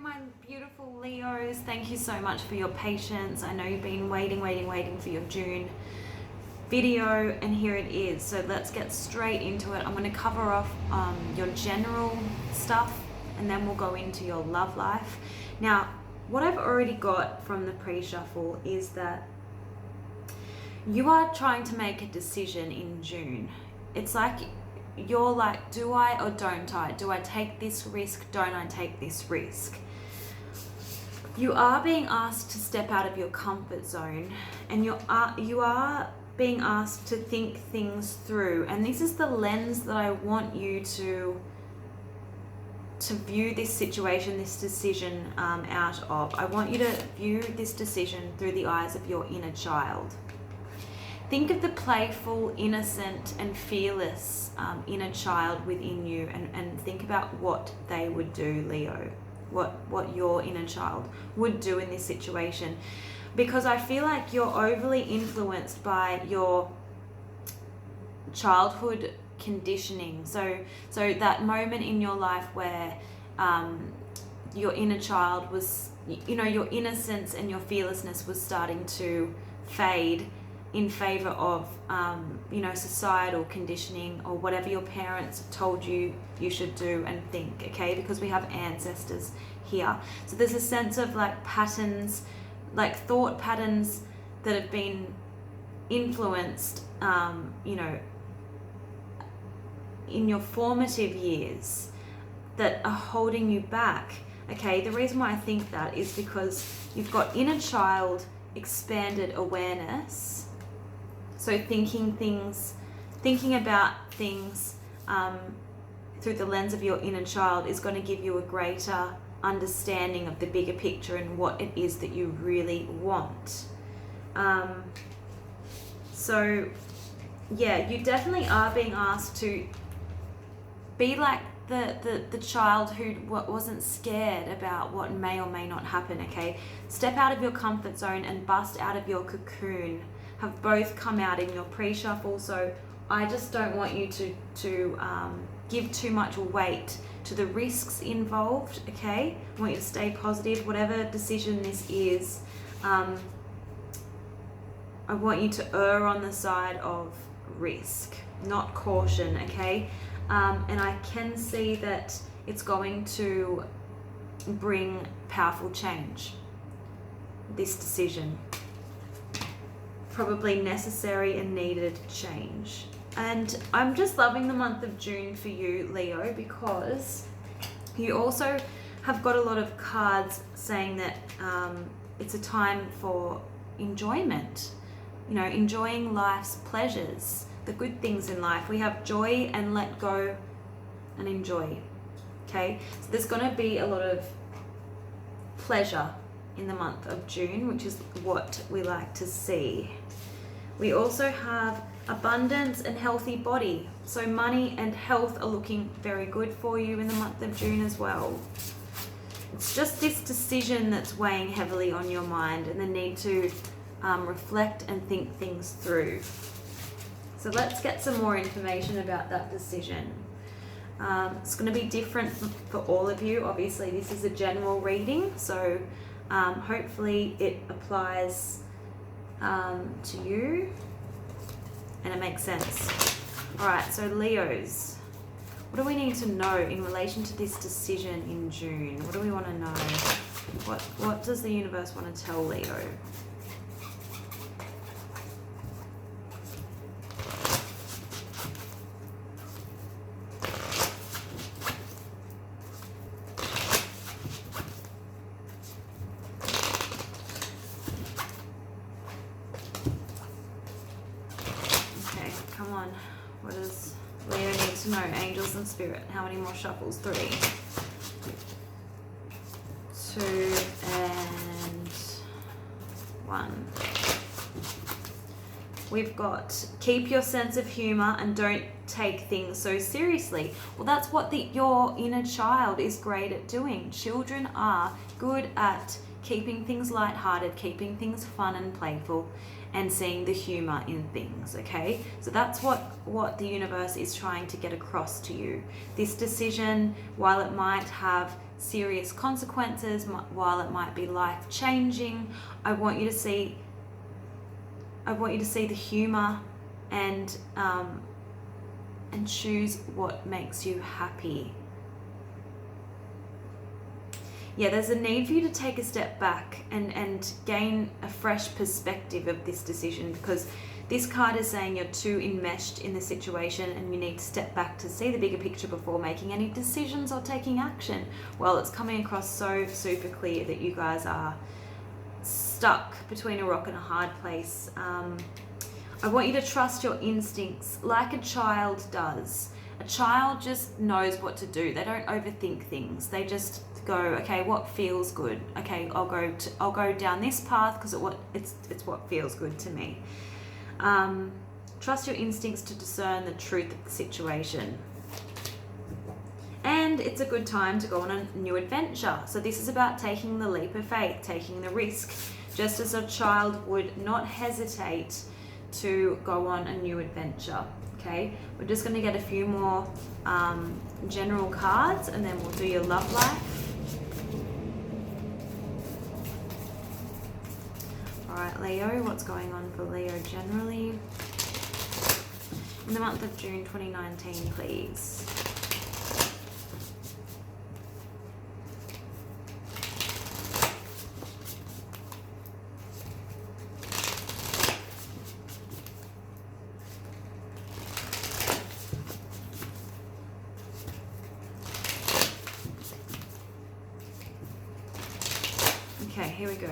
my beautiful Leos. Thank you so much for your patience. I know you've been waiting for your June video, and here it is. So let's get straight into it. I'm going to cover off your general stuff, and then we'll go into your love life. Now, what I've already got from the pre-shuffle is that you are trying to make a decision in June. It's like you're like, do I or don't I? Do I take this risk? Don't I take this risk? You are being asked to step out of your comfort zone, and you are being asked to think things through. And this is the lens that I want you to view this situation, this decision out of. I want you to view this decision through the eyes of your inner child. Think of the playful, innocent, and fearless inner child within you, and think about what they would do, Leo. What your inner child would do in this situation. Because I feel like you're overly influenced by your childhood conditioning. So that moment in your life where your inner child was, your innocence and your fearlessness was starting to fade in favor of, societal conditioning or whatever your parents told you should do and think, okay? Because we have ancestors here. So there's a sense of like patterns, like thought patterns that have been influenced, in your formative years that are holding you back, okay? The reason why I think that is because you've got inner child expanded awareness. So thinking about things through the lens of your inner child is going to give you a greater understanding of the bigger picture and what it is that you really want. So yeah, you definitely are being asked to be like the child who wasn't scared about what may or may not happen, okay? Step out of your comfort zone and bust out of your cocoon have both come out in your pre-shuffle. So I just don't want you to give too much weight to the risks involved, okay? I want you to stay positive, whatever decision this is. I want you to err on the side of risk, not caution, okay? And I can see that it's going to bring powerful change, this decision. Probably necessary and needed change. And I'm just loving the month of June for you, Leo, because you also have got a lot of cards saying that it's a time for enjoyment, enjoying life's pleasures, the good things in life. We have joy and let go and enjoy, okay? So there's going to be a lot of pleasure in the month of June, which is what we like to see. We also have abundance and healthy body. So money and health are looking very good for you in the month of June as well. It's just this decision that's weighing heavily on your mind and the need to reflect and think things through. So let's get some more information about that decision. It's going to be different for all of you. Obviously, this is a general reading, so hopefully it applies to you and it makes sense. All right, so Leos, what do we need to know in relation to this decision in June? What do we want to know? What does the universe want to tell Leo? Come on, what does Leo need to know? Angels and spirit. How many more shuffles? 3, 2, and 1. We've got keep your sense of humor and don't take things so seriously. Well, that's what your inner child is great at doing. Children are good at keeping things lighthearted, keeping things fun and playful, and seeing the humor in things, okay? So that's what the universe is trying to get across to you. This decision, while it might have serious consequences, while it might be life changing. I want you to see the humor and choose what makes you happy. Yeah, there's a need for you to take a step back and gain a fresh perspective of this decision, because this card is saying you're too enmeshed in the situation and you need to step back to see the bigger picture before making any decisions or taking action. Well, it's coming across so super clear that you guys are stuck between a rock and a hard place. I want you to trust your instincts like a child does. A child just knows what to do. They don't overthink things. They just go, okay, what feels good? Okay, I'll go down this path because it's what feels good to me. Trust your instincts to discern the truth of the situation. And it's a good time to go on a new adventure. So this is about taking the leap of faith, taking the risk, just as a child would not hesitate to go on a new adventure. Okay, we're just going to get a few more general cards and then we'll do your love life. Alright, Leo, what's going on for Leo generally in the month of June 2019, please? Okay, here we go.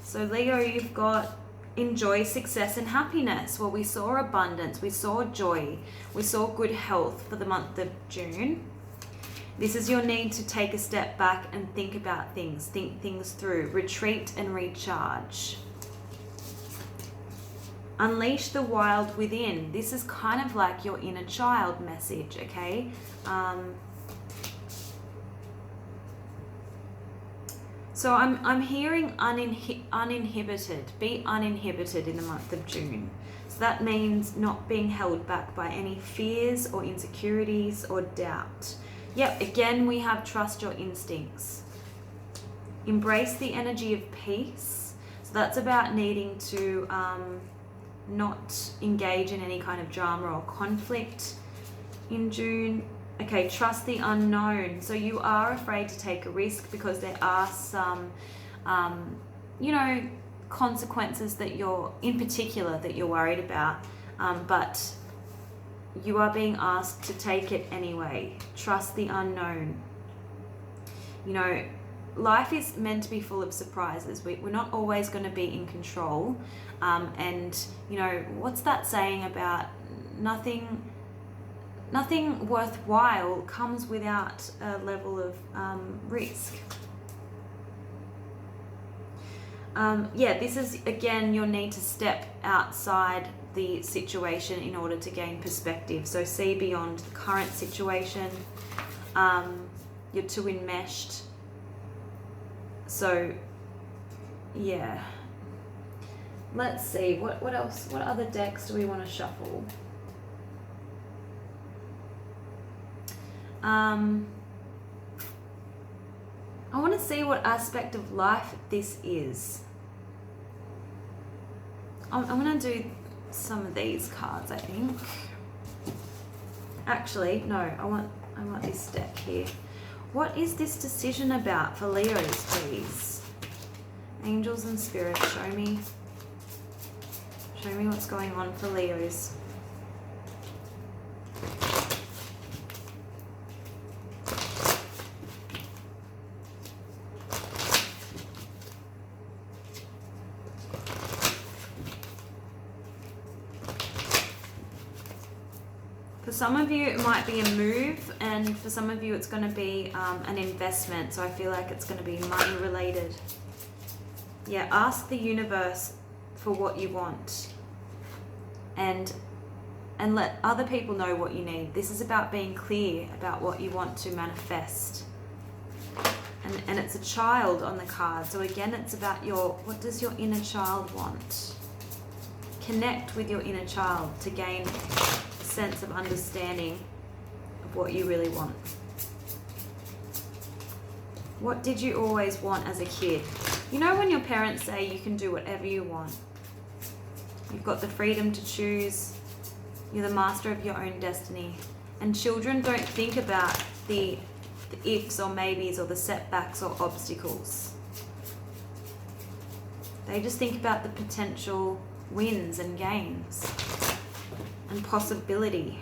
So Leo, you've got enjoy success and happiness. Well, we saw abundance, we saw joy, we saw good health for the month of June. This is your need to take a step back and think about things, think things through, retreat and recharge. Unleash the wild within. This is kind of like your inner child message, okay? So I'm hearing uninhibited. Be uninhibited in the month of June. So that means not being held back by any fears or insecurities or doubt. Yep, again, we have trust your instincts. Embrace the energy of peace. So that's about needing to not engage in any kind of drama or conflict in June. Okay, trust the unknown. So you are afraid to take a risk because there are some, consequences that you're worried about. But you are being asked to take it anyway. Trust the unknown. You know, life is meant to be full of surprises. We're not always going to be in control. And, you know, what's that saying about nothing worthwhile comes without a level of risk. This is, again, your need to step outside the situation in order to gain perspective. So see beyond the current situation. You're too enmeshed. So, yeah. Let's see, what else? What other decks do we want to shuffle? I want to see what aspect of life this is. I'm going to do some of these cards, I think. Actually, no, I want this deck here. What is this decision about for Leos, please? Angels and spirits, show me what's going on for Leos. For some of you, it might be a move, and for some of you, it's going to be an investment. So I feel like it's going to be money related. Yeah, ask the universe for what you want, and let other people know what you need. This is about being clear about what you want to manifest. And it's a child on the card. So again, it's about what does your inner child want? Connect with your inner child to gain sense of understanding what you really want. What did you always want as a kid? You know when your parents say you can do whatever you want. You've got the freedom to choose. You're the master of your own destiny. And children don't think about the ifs or maybes or the setbacks or obstacles. They just think about the potential wins and gains and possibility.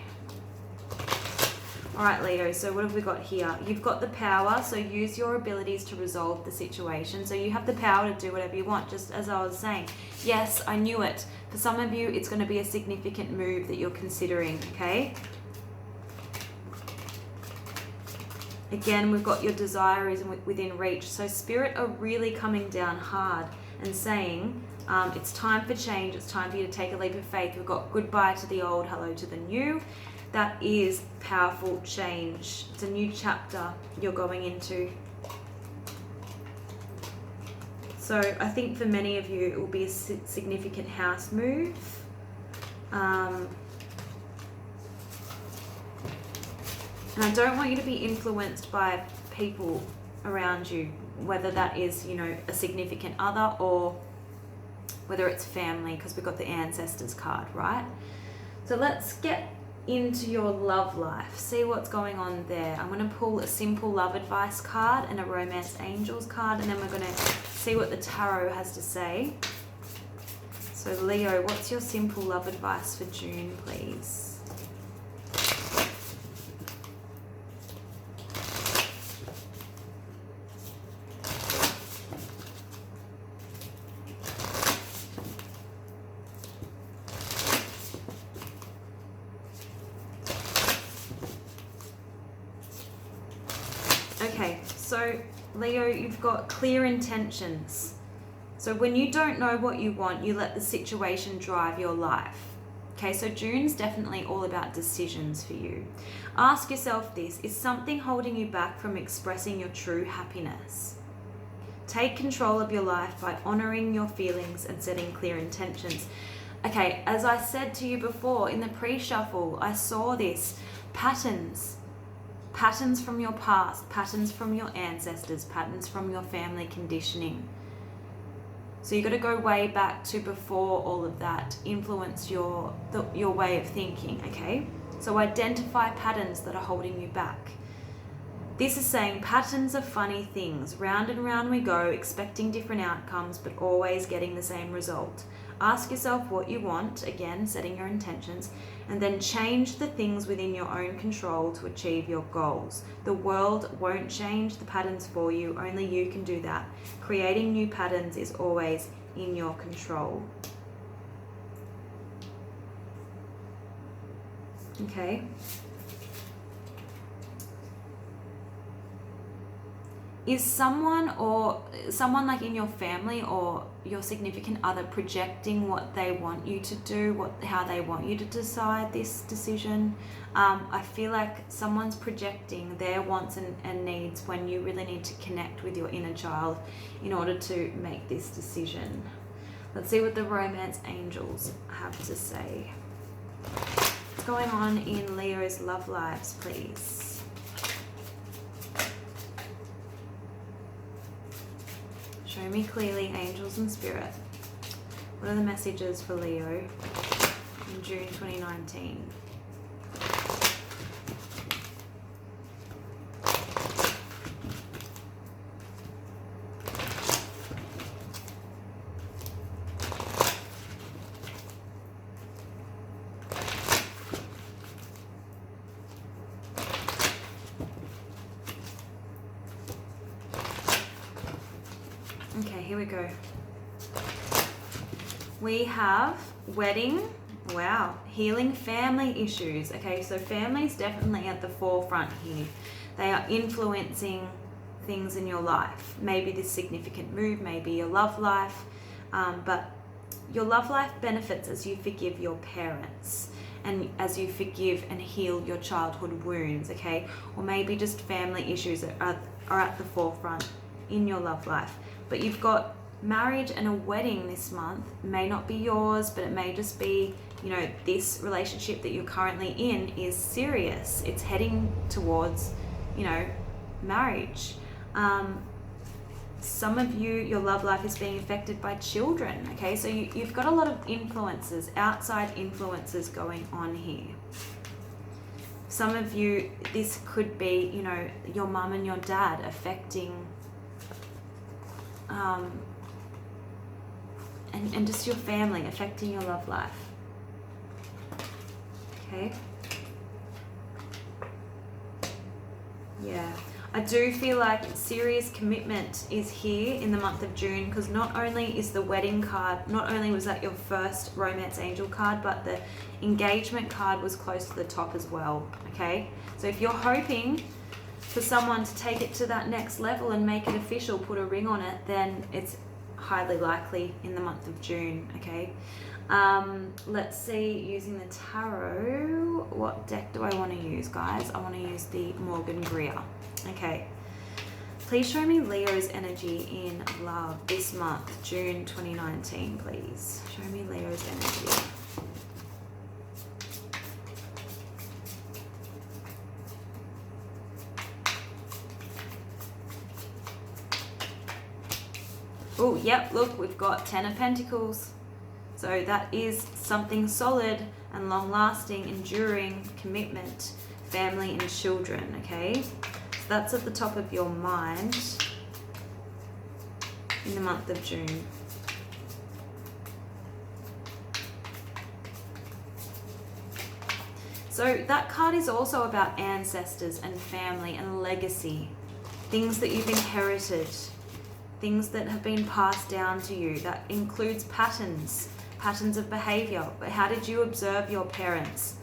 All right, Leo, so what have we got here? You've got the power, so use your abilities to resolve the situation. So you have the power to do whatever you want, just as I was saying. Yes, I knew it. For some of you, it's going to be a significant move that you're considering, okay? Again, we've got your desire is within reach. So Spirit are really coming down hard and saying, it's time for change. It's time for you to take a leap of faith. We've got goodbye to the old, hello to the new. That is powerful change. It's a new chapter you're going into. So I think for many of you, it will be a significant house move. And I don't want you to be influenced by people around you, whether that is, you know, a significant other or whether it's family, because we've got the ancestors card, right? So let's get into your love life. See what's going on there. I'm going to pull a simple love advice card and a romance angels card, and then we're going to see what the tarot has to say. So Leo, what's your simple love advice for June, please? Okay, so Leo, you've got clear intentions. So when you don't know what you want, you let the situation drive your life. Okay, so June's definitely all about decisions for you. Ask yourself this, is something holding you back from expressing your true happiness? Take control of your life by honoring your feelings and setting clear intentions. Okay, as I said to you before in the pre-shuffle, I saw this, patterns from your past, patterns from your ancestors, patterns from your family conditioning. So you've got to go way back to before all of that influenced your way of thinking, okay? So identify patterns that are holding you back. This is saying patterns are funny things. Round and round we go, expecting different outcomes, but always getting the same result. Ask yourself what you want, again, setting your intentions, and then change the things within your own control to achieve your goals. The world won't change the patterns for you, only you can do that. Creating new patterns is always in your control. Okay. Is someone like in your family or your significant other projecting what they want you to do, how they want you to decide this decision? I feel like someone's projecting their wants and needs when you really need to connect with your inner child in order to make this decision. Let's see what the romance angels have to say. What's going on in Leo's love lives, please? Show me clearly, angels and spirit. What are the messages for Leo in June 2019? Okay, here we go. We have wedding, wow, healing family issues. Okay, so family's definitely at the forefront here. They are influencing things in your life. Maybe this significant move, maybe your love life, but your love life benefits as you forgive your parents and as you forgive and heal your childhood wounds, okay? Or maybe just family issues are at the forefront in your love life. But you've got marriage and a wedding this month. It may not be yours, but it may just be you know, this relationship that you're currently in is serious. It's heading towards, you know, marriage. Some of you, your love life is being affected by children, okay? So you've got a lot of influences, outside influences going on here. Some of you, this could be, you know, your mum and your dad affecting, and just your family affecting your love life, okay? Yeah. I do feel like serious commitment is here in the month of June, because not only is the wedding card, not only was that your first romance angel card, but the engagement card was close to the top as well, okay? So if you're hoping for someone to take it to that next level and make it official, put a ring on it, then it's highly likely in the month of June, okay? Let's see, using the tarot, what deck do I want to use, guys? I want to use the Morgan Greer. Okay, please show me Leo's energy in love this month, June 2019, please. Show me Leo's energy. Oh, yep, look, we've got 10 of Pentacles. So that is something solid and long-lasting, enduring commitment, family and children, okay? So that's at the top of your mind in the month of June. So that card is also about ancestors and family and legacy, things that you've inherited, things that have been passed down to you. That includes patterns of behavior. But how did you observe your parents?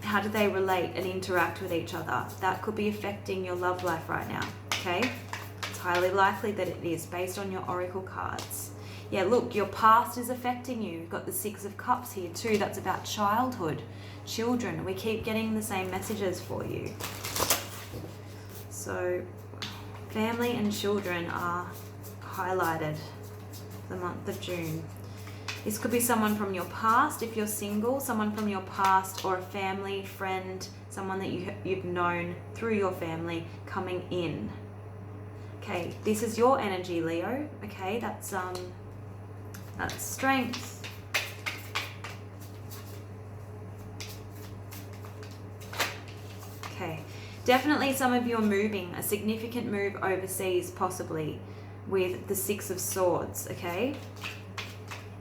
How do they relate and interact with each other? That could be affecting your love life right now, okay? It's highly likely that it is, based on your oracle cards. Yeah, look, your past is affecting you. You've got the Six of Cups here too. That's about childhood, children. We keep getting the same messages for you. So family and children are highlighted the month of June. This could be someone from your past, if you're single, someone from your past, or a family, friend, someone that you've known through your family coming in. Okay, this is your energy, Leo. Okay, that's strength. Okay, definitely some of you are moving, a significant move overseas, possibly with the Six of Swords, okay?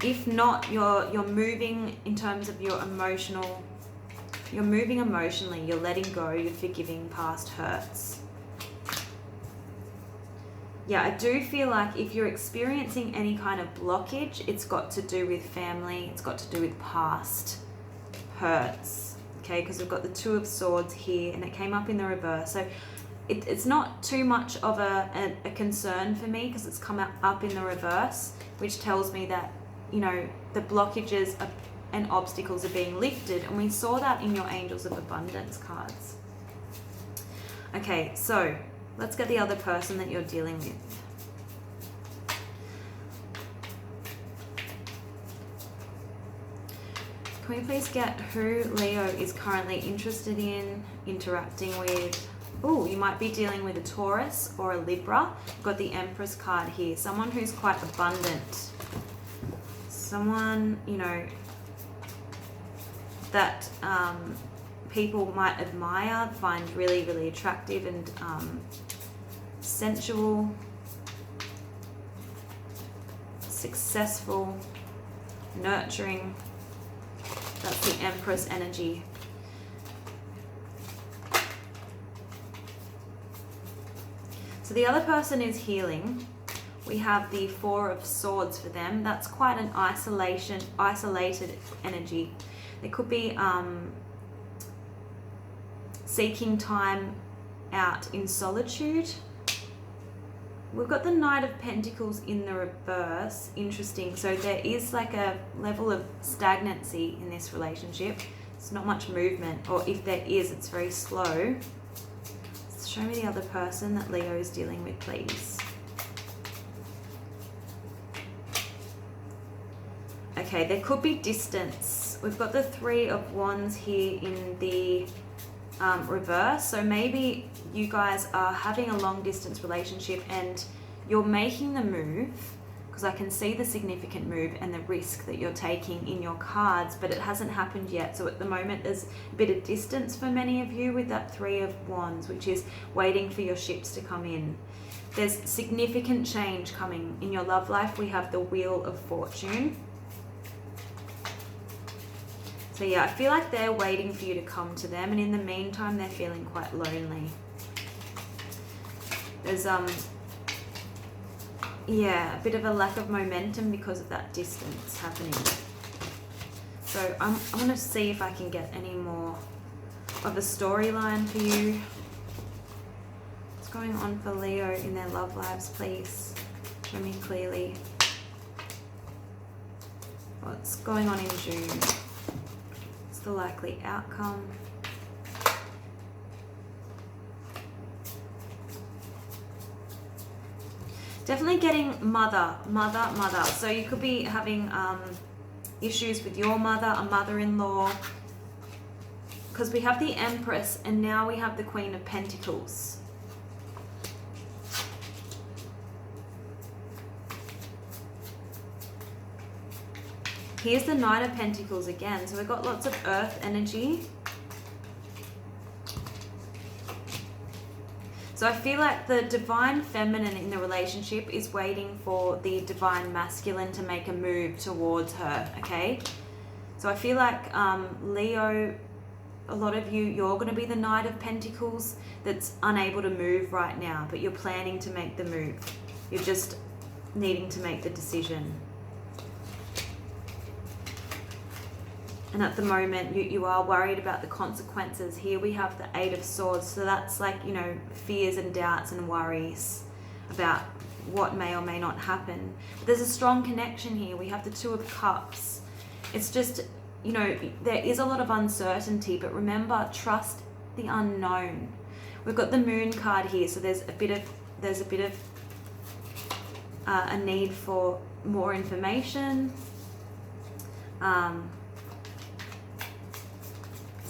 If not, you're moving in terms of your emotional, you're moving emotionally, you're letting go, you're forgiving past hurts. Yeah, I do feel like if you're experiencing any kind of blockage, it's got to do with family, it's got to do with past hurts, okay? Because we've got the Two of Swords here, and it came up in the reverse. So it's not too much of a concern for me, because it's come up in the reverse, which tells me that, you know, the blockages and obstacles are being lifted. And we saw that in your Angels of Abundance cards. Okay, so let's get the other person that you're dealing with. Can we please get who Leo is currently interested in, interacting with? Oh, you might be dealing with a Taurus or a Libra. You've got the Empress card here. Someone who's quite abundant. Someone, you know, that people might admire, find really, really attractive and sensual, successful, nurturing. That's the Empress energy. So the other person is healing. We have the Four of Swords for them. That's quite an isolated energy. They could be seeking time out in solitude. We've got the Knight of Pentacles in the reverse. Interesting. So there is like a level of stagnancy in this relationship. It's not much movement, or if there is, it's very slow. Show me the other person that Leo is dealing with, please. Okay, there could be distance we've got the Three of Wands here in the reverse. So maybe you guys are having a long distance relationship and you're making the move, because I can see the significant move and the risk that you're taking in your cards, but it hasn't happened yet. So at the moment there's a bit of distance for many of you with that Three of Wands, which is waiting for your ships to come in. There's significant change coming in your love life. We have the Wheel of Fortune. So yeah, I feel like they're waiting for you to come to them, and in the meantime they're feeling quite lonely. There's yeah, a bit of a lack of momentum because of that distance happening. So I'm going to see if I can get any more of a storyline for you. What's going on for Leo in their love lives, please? Show me clearly. What's going on in June? What's the likely outcome? Definitely getting mother. So you could be having issues with your mother, a mother-in-law, because we have the Empress and now we have the Queen of Pentacles. Here's the Knight of Pentacles again. So we've got lots of earth energy. So I feel like the divine feminine in the relationship is waiting for the divine masculine to make a move towards her, okay? So I feel like Leo, a lot of you, you're going to be the Knight of Pentacles that's unable to move right now, but you're planning to make the move. You're just needing to make the decision. And at the moment, you are worried about the consequences. Here we have the Eight of Swords. So that's like, you know, fears and doubts and worries about what may or may not happen. But there's a strong connection here. We have the Two of Cups. It's just, you know, there is a lot of uncertainty, but remember, trust the unknown. We've got the Moon card here. So there's a bit of a need for more information.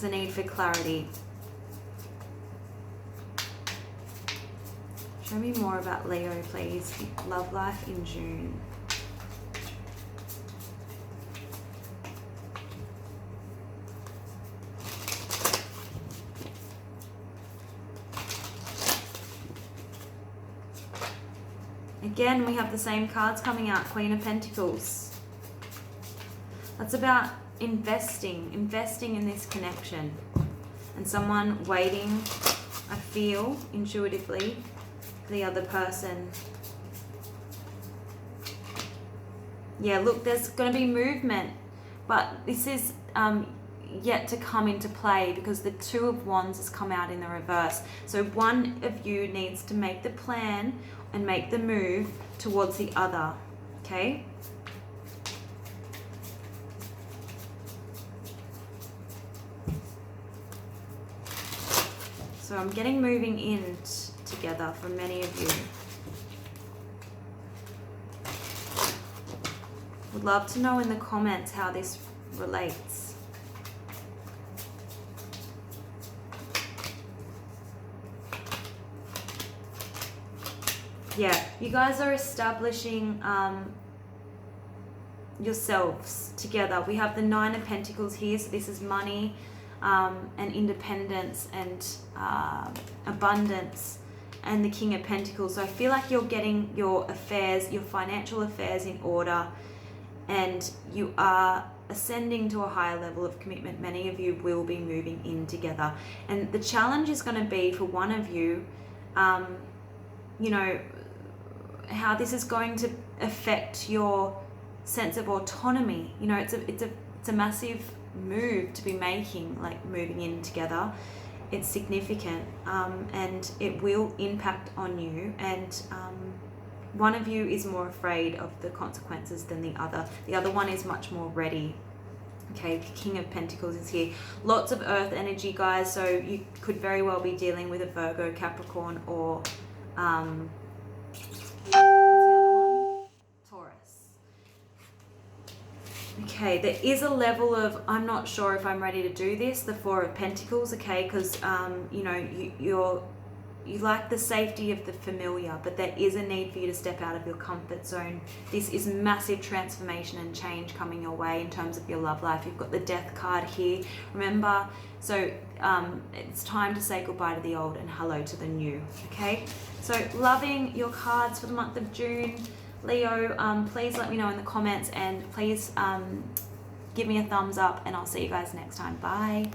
A need for clarity. Show me more about Leo, please. Love life in June. Again, we have the same cards coming out. Queen of Pentacles. That's about investing in this connection, and someone waiting, I feel intuitively, for the other person. Yeah, look, there's going to be movement, but this is yet to come into play because the Two of Wands has come out in the reverse. So one of you needs to make the plan and make the move towards the other, okay? So I'm getting moving in together for many of you. Would love to know in the comments how this relates. Yeah, you guys are establishing yourselves together. We have the Nine of Pentacles here, so this is money, and independence and abundance, and the King of Pentacles. So I feel like you're getting your affairs, your financial affairs in order, and you are ascending to a higher level of commitment. Many of you will be moving in together, and the challenge is going to be for one of you, you know, how this is going to affect your sense of autonomy. You know, it's a massive move to be making, like moving in together. It's significant, and it will impact on you, and one of you is more afraid of the consequences than the other. The other one is much more ready. Okay, the King of Pentacles is here. Lots of earth energy, guys, so you could very well be dealing with a Virgo, Capricorn, or what's the other one? Taurus. Okay, there is a level of, I'm not sure if I'm ready to do this, the Four of Pentacles, okay, because, you know, you like the safety of the familiar, but there is a need for you to step out of your comfort zone. This is massive transformation and change coming your way in terms of your love life. You've got the Death card here, remember? So it's time to say goodbye to the old and hello to the new, okay? So loving your cards for the month of June. Leo, please let me know in the comments, and please give me a thumbs up, and I'll see you guys next time. Bye.